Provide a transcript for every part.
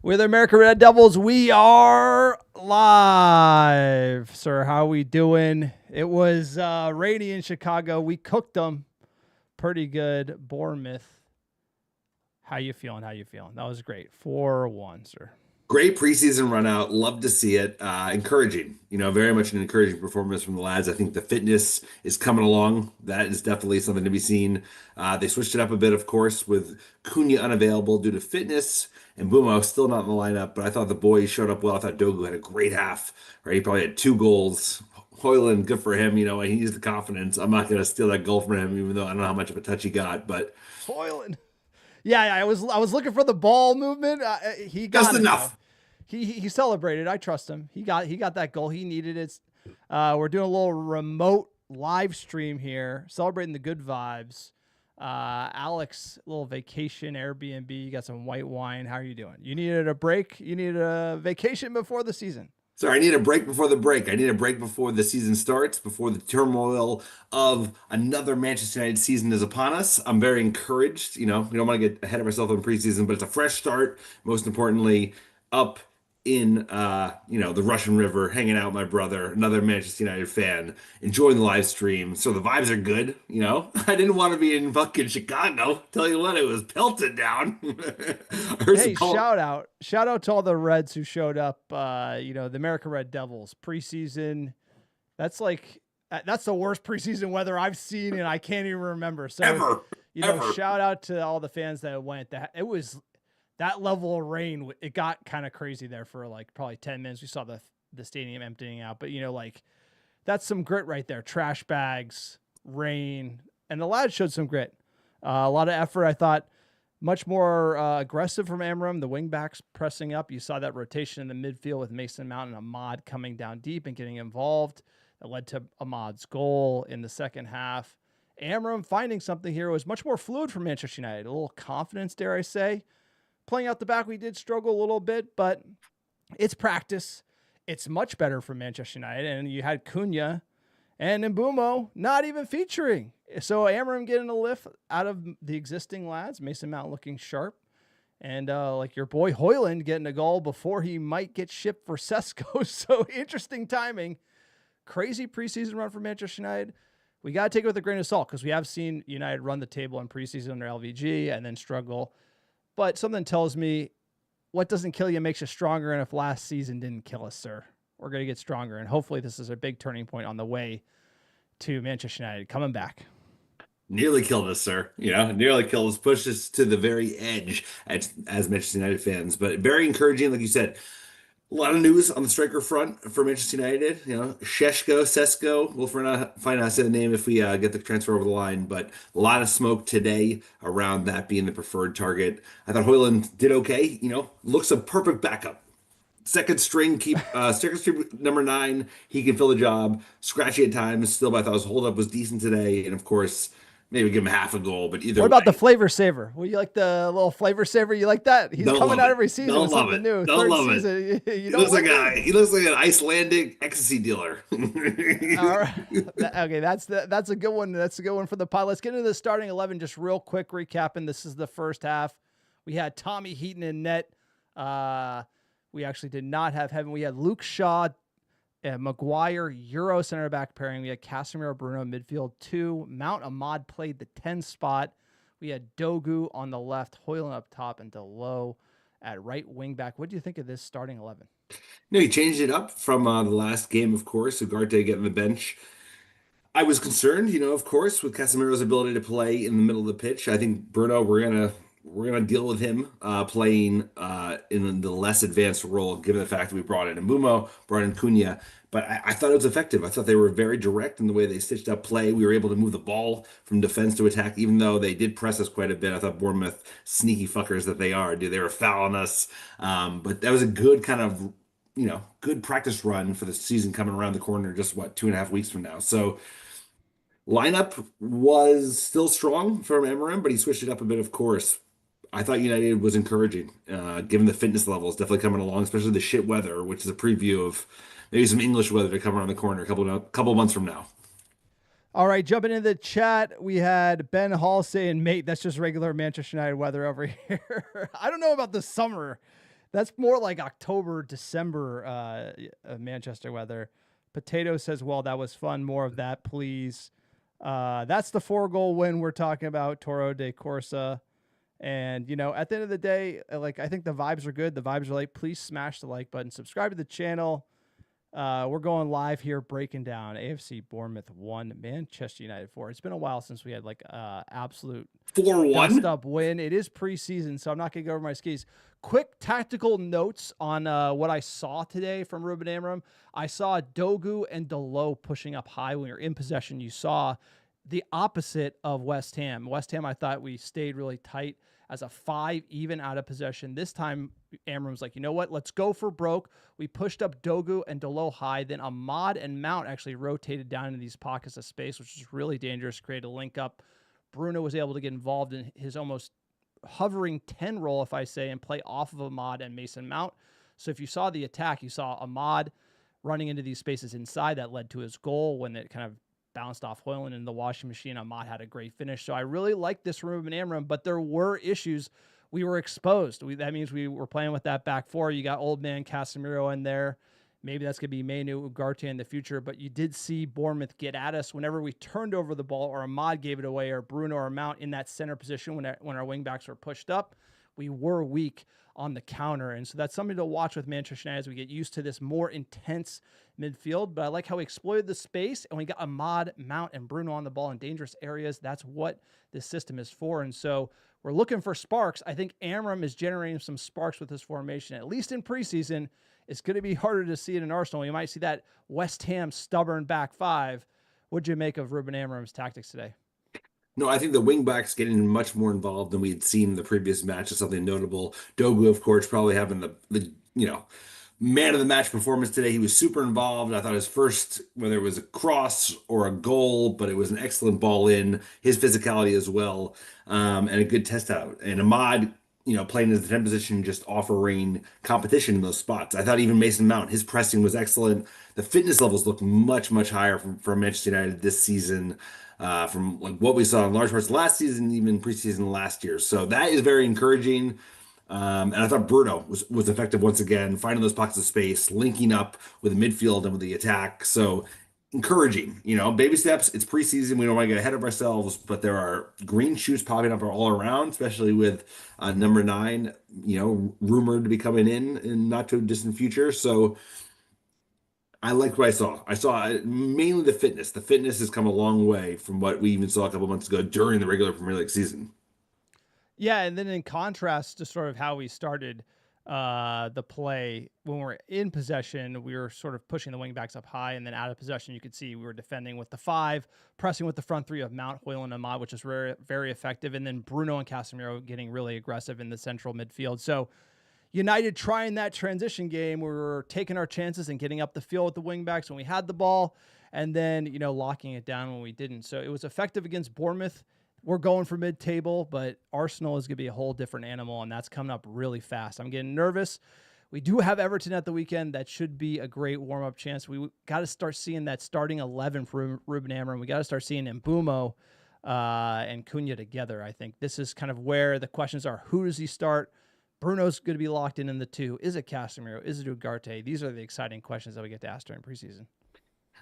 With America Red Devils, we are live. Sir, how we doing? It was rainy in Chicago. We cooked them pretty good. Bournemouth. How you feeling? How you feeling? That was great. 4-1, sir. Great preseason run out. Love to see it. Encouraging, very much an encouraging performance from the lads. I think the fitness is coming along. That is definitely something to be seen. They switched it up a bit, of course, with Cunha unavailable due to fitness and Bumo still not in the lineup. But I thought the boys showed up well. I thought Dogu had a great half, right? He probably had 2 goals. Hoyland, good for him. He needs the confidence. I'm not going to steal that goal from him, even though I don't know how much of a touch he got, but Hoyland. Yeah, I was looking for the ball movement. He just got it though. enough. He celebrated. I trust him. He got that goal. He needed it. We're doing a little remote live stream here, celebrating the good vibes. Alex, little vacation Airbnb. You got some white wine. How are you doing? You needed a break. You needed a vacation before the season. Sorry, I need a break before the break. I need a break before the season starts, before the turmoil of another Manchester United season is upon us. I'm very encouraged. We don't want to get ahead of ourselves in preseason, but it's a fresh start. Most importantly, up in the Russian River, hanging out with my brother, another Manchester United fan, enjoying the live stream. So the vibes are good. I didn't want to be in fucking Chicago. Tell you what, it was pelted down. I heard some Hey, call. shout out to all the Reds who showed up. The America Red Devils preseason. That's like that's the worst preseason weather I've seen, and I can't even remember. So, Ever, ever. shout out to all the fans that went. That it was that level of rain. It got kind of crazy there for like probably 10 minutes. We saw the stadium emptying out, but like that's some grit right there. Trash bags, rain, and the lads showed some grit. A lot of effort. I thought much more aggressive from Amram. The wingbacks pressing up. You saw that rotation in the midfield with Mason Mount and Ahmad coming down deep and getting involved. That led to Ahmad's goal in the second half. Amram finding something here was much more fluid for Manchester United. A little confidence, dare I say. Playing out the back, we did struggle a little bit, but it's practice. It's much better for Manchester United. And you had Cunha and Mbumo not even featuring. So Amram getting a lift out of the existing lads. Mason Mount looking sharp. And like your boy Hoyland getting a goal before he might get shipped for Sesko. So interesting timing. Crazy preseason run for Manchester United. We got to take it with a grain of salt because we have seen United run the table in preseason under LVG and then struggle. But something tells me what doesn't kill you makes you stronger. And if last season didn't kill us, sir, we're going to get stronger. And hopefully this is a big turning point on the way to Manchester United coming back. Nearly killed us, sir. Nearly killed us, pushed us to the very edge as Manchester United fans. But very encouraging, like you said. A lot of news on the striker front for Manchester United. Sesko. We'll find out how to say the name if we get the transfer over the line. But a lot of smoke today around that being the preferred target. I thought Hoyland did okay. Looks a perfect backup. Second string number 9. He can fill the job. Scratchy at times, still, but I thought his hold up was decent today. And of course, maybe give him half a goal. But either What about the way, flavor saver? Well, you like the little flavor saver? You like that? He's don't coming love out it. every season Don't with love something it. new. Don't Third love it. season, you He don't looks like like it? he looks like an Icelandic ecstasy dealer. All right. Okay, that's a good one. That's a good one for the pilot. Let's get into the starting 11. Just real quick recapping. This is the first half. We had Tommy Heaton in net. We actually did not have Heaven. We had Luke Shaw, Maguire, Euro center back pairing. We had Casemiro, Bruno midfield 2. Mount Ahmad played the 10 spot. We had Dogu on the left, Hoyland up top, and Delo at right wing back. What do you think of this starting 11? No, he changed it up from the last game, of course. Ugarte getting the bench. I was concerned, of course, with Casemiro's ability to play in the middle of the pitch. I think Bruno, we're gonna deal with him playing in the less advanced role, given the fact that we brought in Mbumo, brought in Cunha. But I thought it was effective. I thought they were very direct in the way they stitched up play. We were able to move the ball from defense to attack, even though they did press us quite a bit. I thought Bournemouth, sneaky fuckers that they are, dude, they were fouling us. But that was a good kind of good practice run for the season coming around the corner, just what, 2.5 weeks from now. So lineup was still strong from Amarim, but he switched it up a bit, of course. I thought United was encouraging, given the fitness levels definitely coming along, especially the shit weather, which is a preview of maybe some English weather to come around the corner a couple months from now. All right, jumping into the chat, we had Ben Hall saying, mate, that's just regular Manchester United weather over here. I don't know about the summer. That's more like October, December, Manchester weather. Potato says, well, that was fun. More of that, please. That's the 4-goal win we're talking about, Toro de Corsa. And, at the end of the day, like, I think the vibes are good. The vibes are like, please smash the like button, subscribe to the channel. We're going live here, breaking down AFC Bournemouth 1, Manchester United 4. It's been a while since we had like absolute 4-1. dust up win. It is preseason, so I'm not going to go over my skis. Quick tactical notes on what I saw today from Ruben Amram. I saw Dogu and Delo pushing up high when you're in possession. You saw the opposite of West Ham. West Ham, I thought we stayed really tight as a 5 even out of possession. This time, Amram's like, you know what? Let's go for broke. We pushed up Dogu and Delo high. Then Ahmad and Mount actually rotated down into these pockets of space, which is really dangerous. Create a link up. Bruno was able to get involved in his almost hovering 10 role, if I say, and play off of Ahmad and Mason Mount. So if you saw the attack, you saw Ahmad running into these spaces inside. That led to his goal when it kind of bounced off Hoyland in the washing machine. Ahmad had a great finish. So I really like this Ruben Amram, but there were issues. We were exposed. That means we were playing with that back four. You got old man Casemiro in there. Maybe that's going to be Mainu Ugarte in the future, but you did see Bournemouth get at us whenever we turned over the ball or Ahmad gave it away or Bruno or Mount in that center position when our wingbacks were pushed up. We were weak on the counter. And so that's something to watch with Manchester United as we get used to this more intense midfield. But I like how we exploited the space and we got Ahmad, Mount, and Bruno on the ball in dangerous areas. That's what this system is for. And so we're looking for sparks. I think Amram is generating some sparks with this formation, at least in preseason. It's going to be harder to see it in Arsenal. You might see that West Ham stubborn back five. What'd you make of Ruben Amram's tactics today? No, I think the wingbacks getting much more involved than we had seen in the previous match is something notable. Dogu, of course, probably having the man of the match performance today. He was super involved. I thought his first, whether it was a cross or a goal, but it was an excellent ball in. His physicality as well, and a good test out. And Ahmad, playing in the 10 position, just offering competition in those spots. I thought even Mason Mount, his pressing was excellent. The fitness levels look much, much higher from Manchester United this season, from like what we saw in large parts last season, even preseason last year. So that is very encouraging. And I thought Bruno was effective once again, finding those pockets of space, linking up with the midfield and with the attack. So encouraging, baby steps. It's preseason. We don't want to get ahead of ourselves, but there are green shoots popping up all around, especially with number 9, rumored to be coming in not too distant future. So I liked what I saw. I saw mainly the fitness. The fitness has come a long way from what we even saw a couple months ago during the regular Premier League season. Yeah, and then in contrast to sort of how we started the play, when we were in possession, we were sort of pushing the wingbacks up high, and then out of possession, you could see we were defending with the 5, pressing with the front 3 of Mount, Hoyland, and Ahmad, which is very, very effective, and then Bruno and Casemiro getting really aggressive in the central midfield. So United trying that transition game, we were taking our chances and getting up the field with the wingbacks when we had the ball, and then, locking it down when we didn't. So it was effective against Bournemouth. We're going for mid-table, but Arsenal is going to be a whole different animal, and that's coming up really fast. I'm getting nervous. We do have Everton at the weekend. That should be a great warm-up chance. We got to start seeing that starting 11 for Ruben Amram. We got to start seeing Mbumo and Cunha together. I think this is kind of where the questions are. Who does he start? Bruno's going to be locked in the 2. Is it Casemiro? Is it Ugarte? These are the exciting questions that we get to ask during preseason.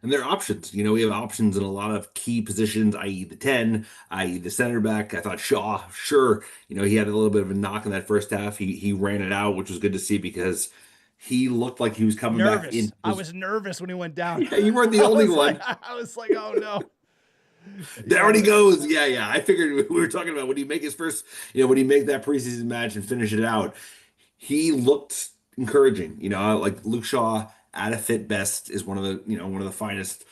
And there are options. We have options in a lot of key positions, i.e. the 10, i.e. the center back. I thought Shaw, sure, he had a little bit of a knock in that first half. He ran it out, which was good to see because he looked like he was coming back in. I was nervous when he went down. Yeah, you weren't the only one. I was like, oh no. There he goes. Yeah. I figured we were talking about when he make his first, when he make that preseason match and finish it out, he looked encouraging. Like Luke Shaw at a fit best is one of the finest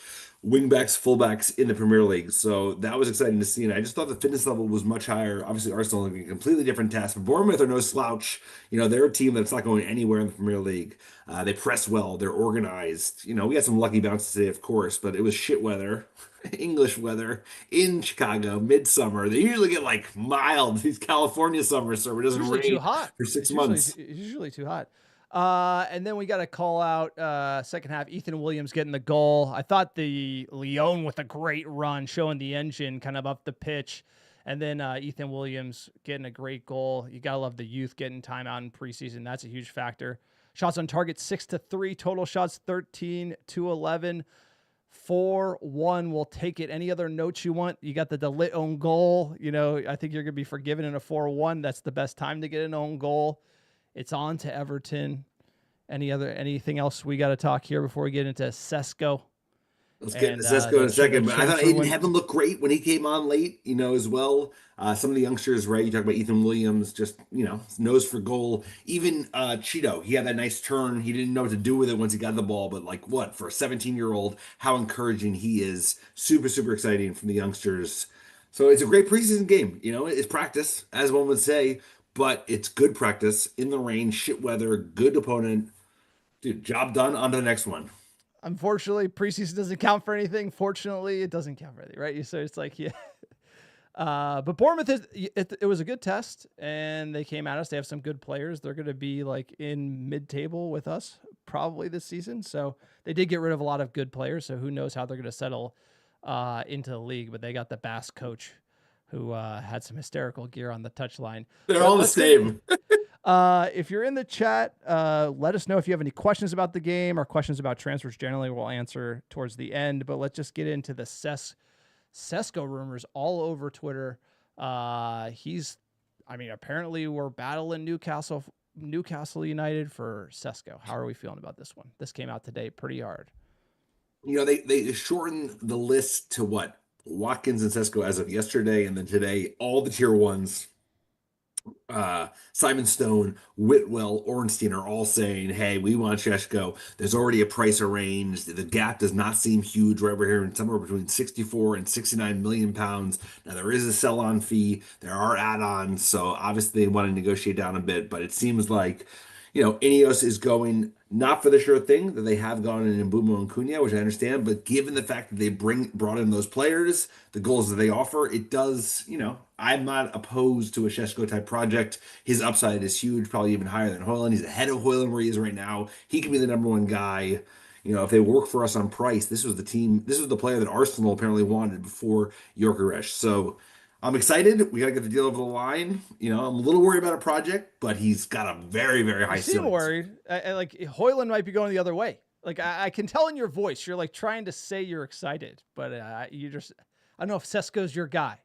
wingbacks, fullbacks in the Premier League. So that was exciting to see. And I just thought the fitness level was much higher. Obviously, Arsenal are a completely different task. But Bournemouth are no slouch. They're a team that's not going anywhere in the Premier League. They press well. They're organized. We had some lucky bounces today, of course, but it was shit weather, English weather in Chicago, midsummer. They usually get like mild, these California summers, so it doesn't rain too hot for 6 months. It's usually too hot. And then we got to call out second half, Ethan Williams getting the goal. I thought the Lyon with a great run, showing the engine kind of up the pitch. And then Ethan Williams getting a great goal. You gotta love the youth getting time out in preseason. That's a huge factor. Shots on target 6-3, total shots 13-11. 4-1 will take it. Any other notes you want? You got the DeLitt own goal. I think you're gonna be forgiven in a 4-1. That's the best time to get an own goal. It's on to Everton. Anything else we got to talk here before we get into Sesko? Let's get into Sesko in a second. But I thought Aiden Heaven looked great when he came on late, as well. Some of the youngsters, right? You talk about Ethan Williams, just, nose for goal. Even Cheeto, he had that nice turn. He didn't know what to do with it once he got the ball. But for a 17-year-old, how encouraging he is. Super, super exciting from the youngsters. So it's a great preseason game. It's practice, as one would say. But it's good practice in the rain, shit weather, good opponent. Dude, job done. On to the next one. Unfortunately, preseason doesn't count for anything. Fortunately, it doesn't count for anything, right? So it's like, yeah. But Bournemouth, it was a good test, and they came at us. They have some good players. They're going to be in mid-table with us probably this season. So they did get rid of a lot of good players. So who knows how they're going to settle into the league. But they got the Basque coach who had some hysterical gear on the touchline. They're all the same. If you're in the chat, let us know if you have any questions about the game or questions about transfers generally. We'll answer towards the end, but let's just get into the Sesko rumors all over Twitter. Apparently we're battling Newcastle United for Sesko. How are we feeling about this one? This came out today pretty hard. They shortened the list to what? Watkins and Sesko as of yesterday, and then today, all the tier ones, Simon Stone, Whitwell, Ornstein are all saying, hey, we want Sesko. There's already a price arranged. The gap does not seem huge. Right, we're hearing somewhere between 64 and 69 million pounds. Now, there is a sell-on fee. There are add-ons, so obviously they want to negotiate down a bit, but it seems like Ineos is going not for the sure thing that they have gone in Mbeumo and Cunha, which I understand, but given the fact that they brought in those players, the goals that they offer, it does, I'm not opposed to a Sesko type project. His upside is huge, probably even higher than Højlund. He's ahead of Højlund where he is right now. He can be the number one guy. If they work for us on price, this was the player that Arsenal apparently wanted before Gyökeres. So I'm excited. We got to get the deal over the line. I'm a little worried about a project, but he's got a very, very high ceiling. You seem worried. Højlund might be going the other way. I can tell in your voice, you're trying to say you're excited, but I don't know if Sesko's your guy.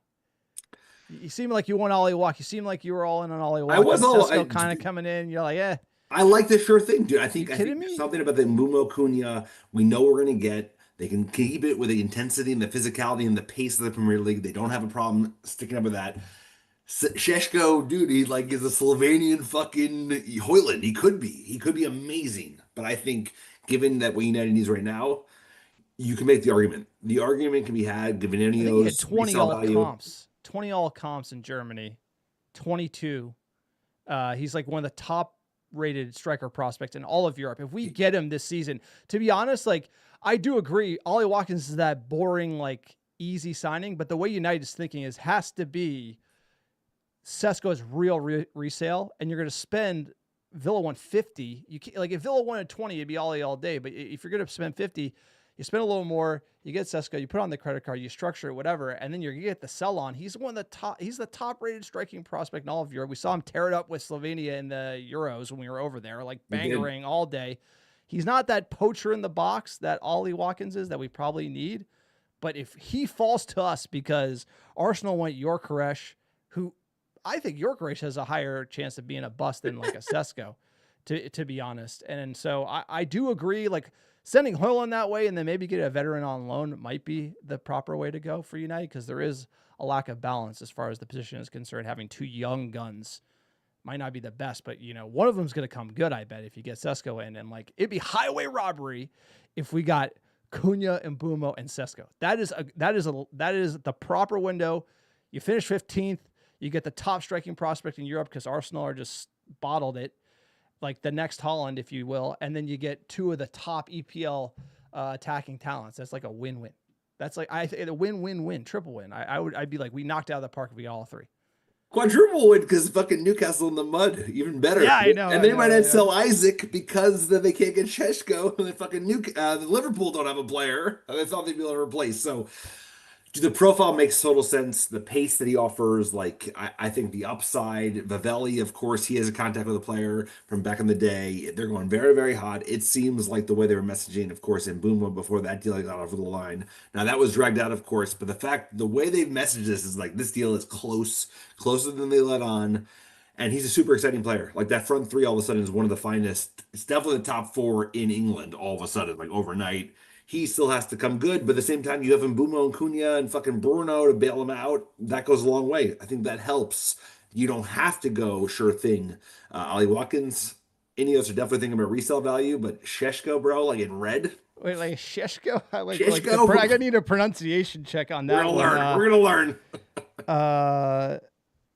You seem like you want Ollie Walk. You seem like you were all in on Ollie Walk. I was Sesko kind of coming in. You're like, yeah. I like the sure thing, dude. I think me? something about the Mbeumo Cunha we know we're going to get. They can keep it with the intensity and the physicality and the pace of the Premier League. They don't have a problem sticking up with that. Sesko, dude, he is a Slovenian fucking Højlund. He could be amazing. But I think given that what United needs right now, you can make the argument. The argument can be had given any of those 20 all comps. 20 all comps in Germany. 22. He's one of the top rated striker prospects in all of Europe. If we get him this season, to be honest, I do agree. Ollie Watkins is that boring, easy signing, but the way United's thinking has to be Sesko's real resale, and you're going to spend Villa 150. You can't, if Villa wanted 20, it'd be Ollie all day. But if you're going to spend 50, you spend a little more. You get Sesko, you put on the credit card, you structure it, whatever, and then you get the sell on. He's one of the top. He's the top rated striking prospect in all of Europe. We saw him tear it up with Slovenia in the Euros when we were over there, bangering all day. He's not that poacher in the box that Ollie Watkins is that we probably need. But if he falls to us because Arsenal went Gyökeres, who I think Gyökeres has a higher chance of being a bust than a Sesko, to be honest. And so I do agree, sending Højlund that way and then maybe get a veteran on loan might be the proper way to go for United, because there is a lack of balance as far as the position is concerned. Having two young guns might not be the best, but one of them's going to come good, I bet, if you get Sesko in. And it'd be highway robbery if we got Cunha and Mbeumo and Sesko. That is the proper window. You finish 15th, you get the top striking prospect in Europe because Arsenal are just bottled it, the next Holland, if you will, and then you get two of the top EPL attacking talents. That's a win-win. That's a win-win-win, triple win. I'd be we knocked out of the park if we got all three. Quadruple win because fucking Newcastle in the mud, even better. Yeah, I know. And they might sell Isaac because they can't get Sesko, and then fucking Liverpool don't have a player. They thought they'd be able to replace. So The profile makes total sense. The pace that he offers, like I think the upside, Vivelli, of course, he has a contact with a player from back in the day. They're going very, very hot. It seems like the way they were messaging, of course, in Booma before that deal got over the line. Now that was dragged out, of course, but the way they've messaged this is like this deal is closer than they let on. And he's a super exciting player. Like that front three, all of a sudden, is one of the finest. It's definitely the top four in England. All of a sudden, like overnight, he still has to come good. But at the same time, you have Mbumo and Cunha and fucking Bruno to bail him out. That goes a long way. I think that helps. You don't have to go sure thing. Ollie Watkins, Ineos are definitely thinking about resale value, but Sheshko, bro, like in red. Wait, like Sheshko? Sheshko, I gotta need a pronunciation check on that we're gonna one. learn. We're gonna learn.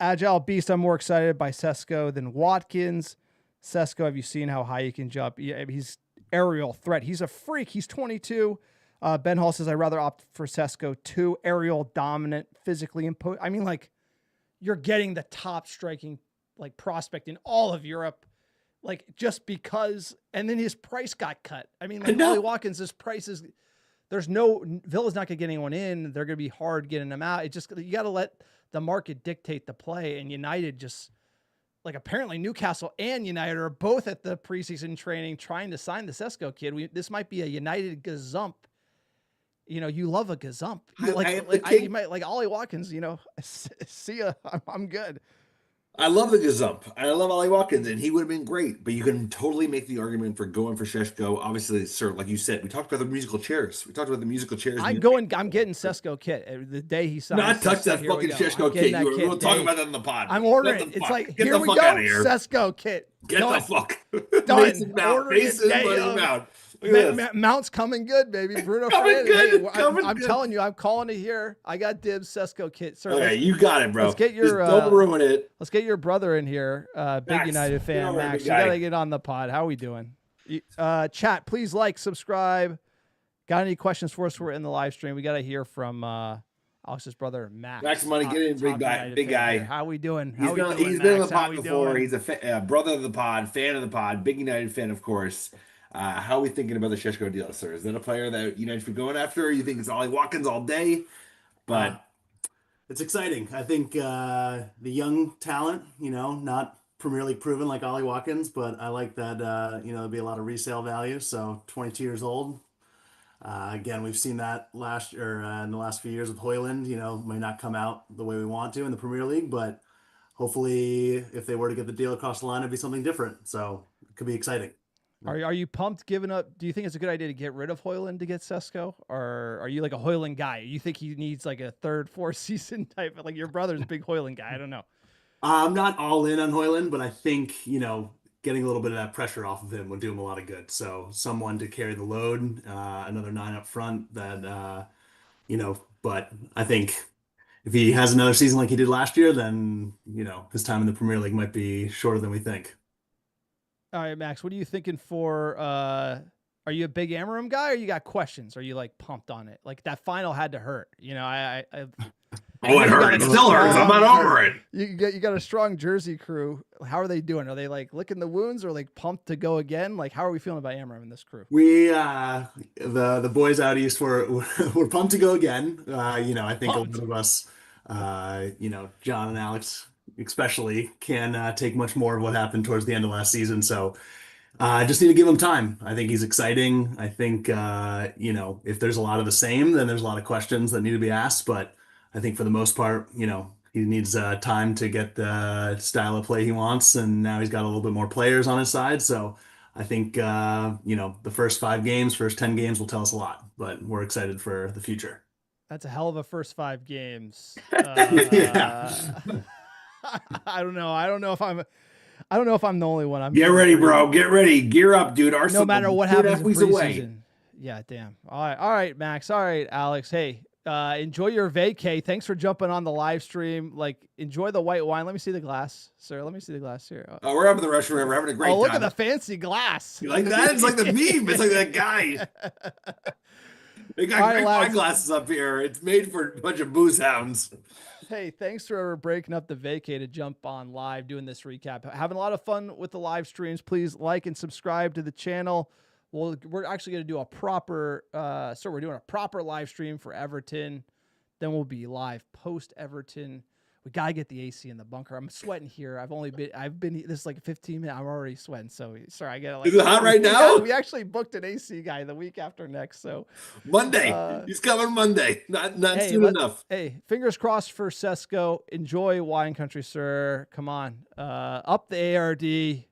Agile Beast, I'm more excited by Sesko than Watkins. Sesko, have you seen how high he can jump? Yeah, he's aerial threat. He's a freak. He's 22. Ben Hall says, I'd rather opt for Sesko too. Aerial dominant, physically imposed. I mean, like, you're getting the top striking like prospect in all of Europe, like just because, and then his price got cut. I mean, like Ollie Watkins, his price is, there's no, Villa's not going to get anyone in. They're going to be hard getting them out. It just, you got to let the market dictate the play. And United just, like, apparently Newcastle and United are both at the preseason training trying to sign the Sesko kid. This might be a United gazump. You know, you love a gazump. You might like Ollie Watkins, you know, see ya. I'm good. I love the gazump. I love Ollie Watkins, and he would have been great. But you can totally make the argument for going for Sheshko. Obviously, sir, like you said, we talked about the musical chairs. I'm getting Sesko kit the day he signs. Not touch that fucking Sheshko kit. We'll talk about that in the pod. I'm ordering. It's like, here we go, Sesko kit. Get the fuck. Done. Mason Mount. Mount's coming good, baby. Bruno coming good. I'm telling you, I'm calling it here. I got dibs Sesko kit. Sir, okay, you got it, bro. Let's get your don't ruin it. Let's get your brother in here. Big Max, United fan, Max. You gotta get on the pod. How are we doing? Chat, please like, subscribe. Got any questions for us? We're in the live stream. We gotta hear from Alex's brother, Max. Max Money, get in, big guy. How we doing? He's been on the pod before. He's a brother of the pod, fan of the pod, big United fan, of course. How are we thinking about the Sheshko deal, sir? Is that a player that United should be going after? Or you think it's Ollie Watkins all day? But it's exciting. I think the young talent, not Premier League proven like Ollie Watkins, but I like that, there'll be a lot of resale value. So 22 years old. Again, we've seen that in the last few years with Højlund, may not come out the way we want to in the Premier League, but hopefully if they were to get the deal across the line, it'd be something different. So it could be exciting. Are you pumped giving up? Do you think it's a good idea to get rid of Højlund to get Sesko? Or are you like a Højlund guy? You think he needs like a third, fourth season type? Like your brother's a big Højlund guy. I don't know. I'm not all in on Højlund, but I think, getting a little bit of that pressure off of him would do him a lot of good. So someone to carry the load, another 9 up front that, but I think if he has another season like he did last year, then, his time in the Premier League might be shorter than we think. All right, Max, what are you thinking for, are you a big Amarim guy or you got questions? Are you like pumped on it? Like that final had to hurt, it hurt. It still hurts. I'm not over it. You got a strong Jersey crew. How are they doing? Are they like licking the wounds or like pumped to go again? Like, how are we feeling about Amarim and this crew? We, the boys out east were pumped to go again. I think pumped. A lot of us, John and Alex especially can take much more of what happened towards the end of last season. So I just need to give him time. I think he's exciting. I think, if there's a lot of the same, then there's a lot of questions that need to be asked. But I think for the most part, he needs time to get the style of play he wants. And now he's got a little bit more players on his side. So I think, the first 5 games, first 10 games will tell us a lot. But we're excited for the future. That's a hell of a first 5 games. Yeah. I don't know if I'm the only one. Get ready, bro. Get ready. Gear up, dude. No matter what happens in preseason. Yeah, damn. All right, Max. All right, Alex. Hey, enjoy your vacay. Thanks for jumping on the live stream. Like, enjoy the white wine. Let me see the glass, sir. Let me see the glass here. Oh, we're up in the restaurant. We're having a great time. Oh, look at the fancy glass. You like that? It's like the meme. It's like that guy. They got great wine glasses up here. It's made for a bunch of booze hounds. Hey, thanks for breaking up the vacay to jump on live, doing this recap. Having a lot of fun with the live streams. Please like and subscribe to the channel. We're actually going to do a proper, we're doing a proper live stream for Everton Then we'll be live post Everton. We gotta get the AC in the bunker. I'm sweating here. I've been this is like 15 minutes. I'm already sweating. So sorry, I get like. Is it hot right now? Yeah, we actually booked an AC guy the week after next. So Monday. He's coming Monday. Not soon enough. Hey, fingers crossed for Sesko. Enjoy wine country, sir. Come on. Up the ARD.